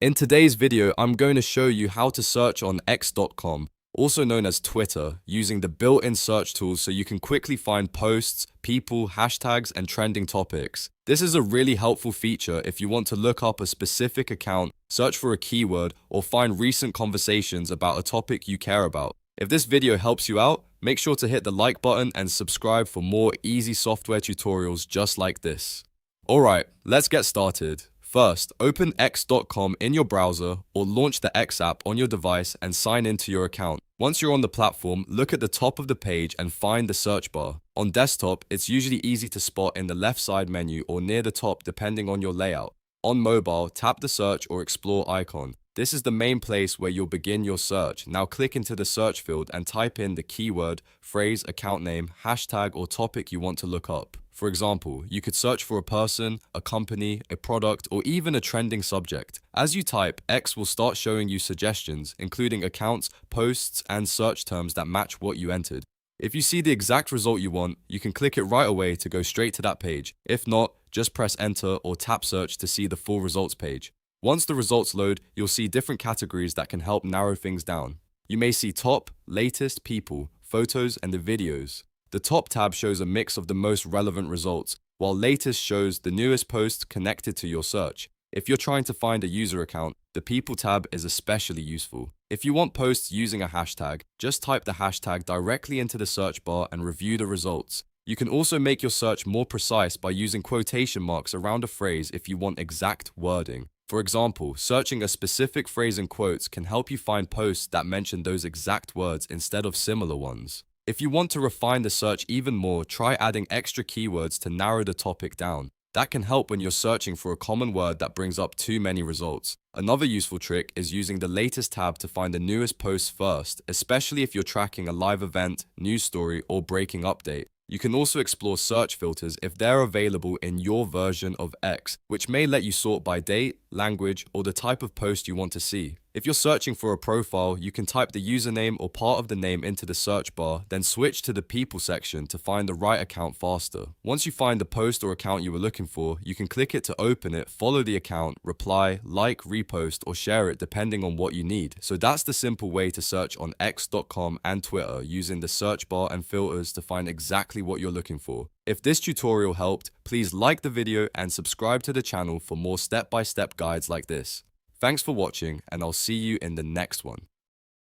In today's video, I'm going to show you how to search on x.com, also known as Twitter, using the built-in search tools so you can quickly find posts, people, hashtags, and trending topics. This is a really helpful feature if you want to look up a specific account, search for a keyword, or find recent conversations about a topic you care about. If this video helps you out, make sure to hit the like button and subscribe for more easy software tutorials just like this. Alright, let's get started. First, open x.com in your browser or launch the X app on your device and sign into your account. Once you're on the platform, look at the top of the page and find the search bar. On desktop, it's usually easy to spot in the left side menu or near the top depending on your layout. On mobile, tap the search or explore icon. This is the main place where you'll begin your search. Now click into the search field and type in the keyword, phrase, account name, hashtag, or topic you want to look up. For example, you could search for a person, a company, a product, or even a trending subject. As you type, X will start showing you suggestions, including accounts, posts, and search terms that match what you entered. If you see the exact result you want, you can click it right away to go straight to that page. If not, just press enter or tap search to see the full results page. Once the results load, you'll see different categories that can help narrow things down. You may see top, latest, people, photos, and the videos. The top tab shows a mix of the most relevant results, while latest shows the newest posts connected to your search. If you're trying to find a user account, the people tab is especially useful. If you want posts using a hashtag, just type the hashtag directly into the search bar and review the results. You can also make your search more precise by using quotation marks around a phrase if you want exact wording. For example, searching a specific phrase in quotes can help you find posts that mention those exact words instead of similar ones. If you want to refine the search even more, try adding extra keywords to narrow the topic down. That can help when you're searching for a common word that brings up too many results. Another useful trick is using the latest tab to find the newest posts first, especially if you're tracking a live event, news story, or breaking update. You can also explore search filters if they're available in your version of X, which may let you sort by date, language, or the type of post you want to see. If you're searching for a profile, you can type the username or part of the name into the search bar, then switch to the people section to find the right account faster. Once you find the post or account you were looking for, you can click it to open it, follow the account, reply, like, repost, or share it depending on what you need. So that's the simple way to search on x.com and Twitter using the search bar and filters to find exactly what you're looking for. If this tutorial helped, please like the video and subscribe to the channel for more step-by-step guides like this. Thanks for watching, and I'll see you in the next one.